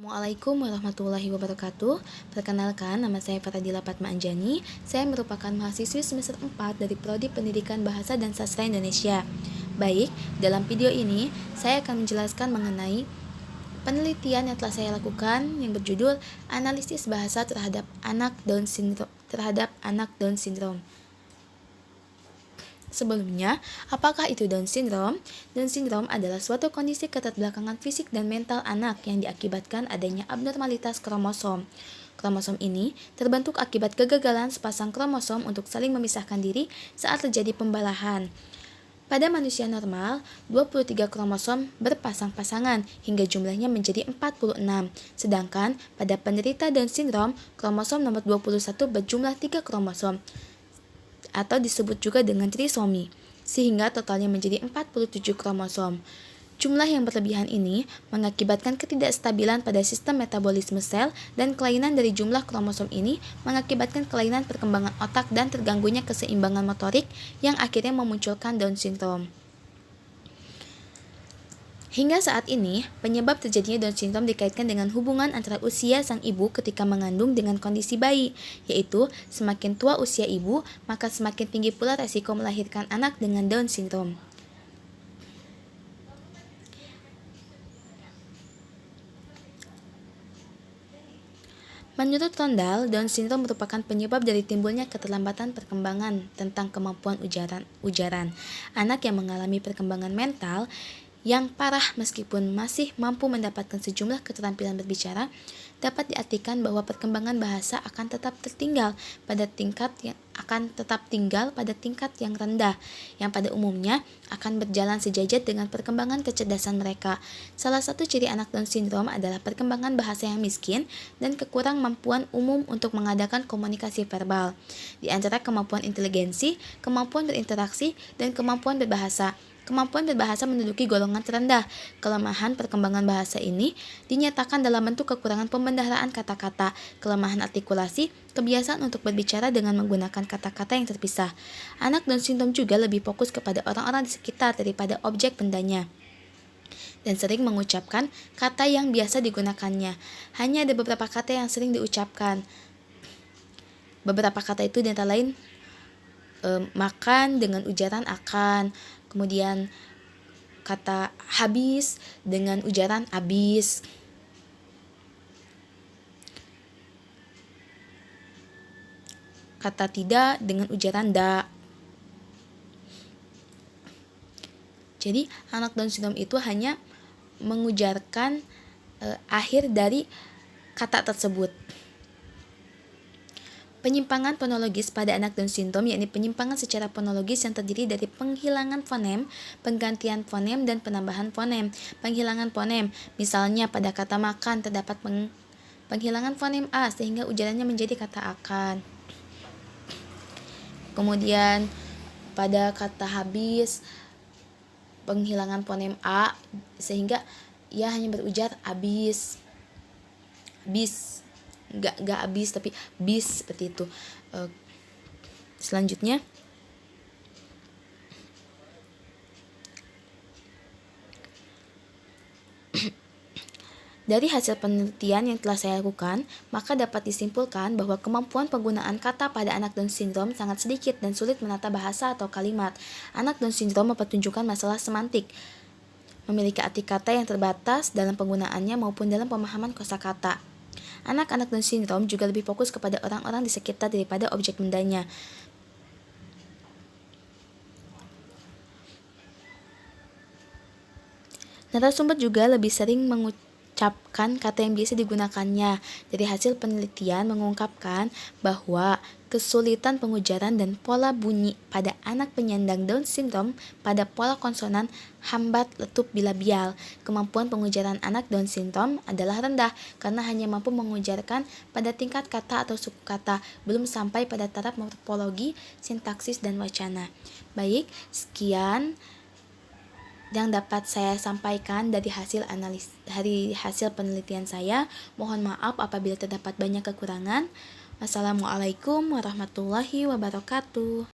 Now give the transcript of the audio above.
Assalamualaikum warahmatullahi wabarakatuh. Perkenalkan, nama saya Faradila Fatma Anjani. Saya merupakan mahasiswi semester 4 dari Prodi Pendidikan Bahasa dan Sastra Indonesia. Baik, dalam video ini saya akan menjelaskan mengenai penelitian yang telah saya lakukan yang berjudul Analisis Bahasa terhadap anak Down syndrome. Sebelumnya, apakah itu Down syndrome? Down syndrome adalah suatu kondisi keterbelakangan fisik dan mental anak yang diakibatkan adanya abnormalitas kromosom. Kromosom ini terbentuk akibat kegagalan sepasang kromosom untuk saling memisahkan diri saat terjadi pembalahan. Pada manusia normal, 23 kromosom berpasang-pasangan hingga jumlahnya menjadi 46. Sedangkan pada penderita Down syndrome, kromosom nomor 21 berjumlah 3 kromosom atau disebut juga dengan trisomi, sehingga totalnya menjadi 47 kromosom. Jumlah yang berlebihan ini mengakibatkan ketidakstabilan pada sistem metabolisme sel dan kelainan dari jumlah kromosom ini mengakibatkan kelainan perkembangan otak dan terganggunya keseimbangan motorik yang akhirnya memunculkan Down syndrome. Hingga saat ini, penyebab terjadinya Down syndrome dikaitkan dengan hubungan antara usia sang ibu ketika mengandung dengan kondisi bayi, yaitu semakin tua usia ibu, maka semakin tinggi pula resiko melahirkan anak dengan Down syndrome. Menurut Rondal, Down syndrome merupakan penyebab dari timbulnya keterlambatan perkembangan tentang kemampuan ujaran. Anak yang mengalami perkembangan mental yang parah meskipun masih mampu mendapatkan sejumlah keterampilan berbicara, dapat diartikan bahwa perkembangan bahasa akan tetap tinggal pada tingkat yang rendah, yang pada umumnya akan berjalan sejajar dengan perkembangan kecerdasan mereka. Salah satu ciri anak Down syndrome adalah perkembangan bahasa yang miskin dan kekurang mampuan umum untuk mengadakan komunikasi verbal. Di antara kemampuan inteligensi, kemampuan berinteraksi, dan kemampuan berbahasa, kemampuan berbahasa menduduki golongan terendah. Kelemahan perkembangan bahasa ini dinyatakan dalam bentuk kekurangan pembendaharaan kata-kata, kelemahan artikulasi, kebiasaan untuk berbicara dengan menggunakan kata-kata yang terpisah. Anak Down syndrome juga lebih fokus kepada orang-orang di sekitar daripada objek bendanya, dan sering mengucapkan kata yang biasa digunakannya. Hanya ada beberapa kata yang sering diucapkan. Beberapa kata itu antara lain makan dengan ujaran akan, kemudian kata habis dengan ujaran abis. Kata tidak dengan ujaran da. Jadi anak Down syndrome itu hanya mengujarkan akhir dari kata tersebut. Penyimpangan fonologis pada anak Down syndrome yakni penyimpangan secara fonologis yang terdiri dari penghilangan fonem, penggantian fonem, dan penambahan fonem. Penghilangan fonem, misalnya pada kata makan terdapat penghilangan fonem a sehingga ujarannya menjadi kata akan. Kemudian pada kata habis, penghilangan fonem a sehingga ia hanya berujar abis. Gak abis tapi bis, seperti itu. Selanjutnya, dari hasil penelitian yang telah saya lakukan, maka dapat disimpulkan bahwa kemampuan penggunaan kata pada anak Down syndrome sangat sedikit dan sulit menata bahasa atau kalimat. Anak Down syndrome mempertunjukkan masalah semantik, memiliki arti kata yang terbatas dalam penggunaannya maupun dalam pemahaman kosakata. Anak-anak Down syndrome juga lebih fokus kepada orang-orang di sekitar daripada objek bendanya. Narasumber juga lebih sering mengucapkan kata yang biasa digunakannya. Dari hasil penelitian mengungkapkan bahwa kesulitan pengujaran dan pola bunyi pada anak penyandang Down syndrome pada pola konsonan hambat letup bilabial. Kemampuan pengujaran anak Down syndrome adalah rendah karena hanya mampu mengujarkan pada tingkat kata atau suku kata, belum sampai pada taraf morfologi, sintaksis, dan wacana. Baik, sekian yang dapat saya sampaikan dari hasil penelitian saya. Mohon maaf apabila terdapat banyak kekurangan. Wassalamualaikum warahmatullahi wabarakatuh.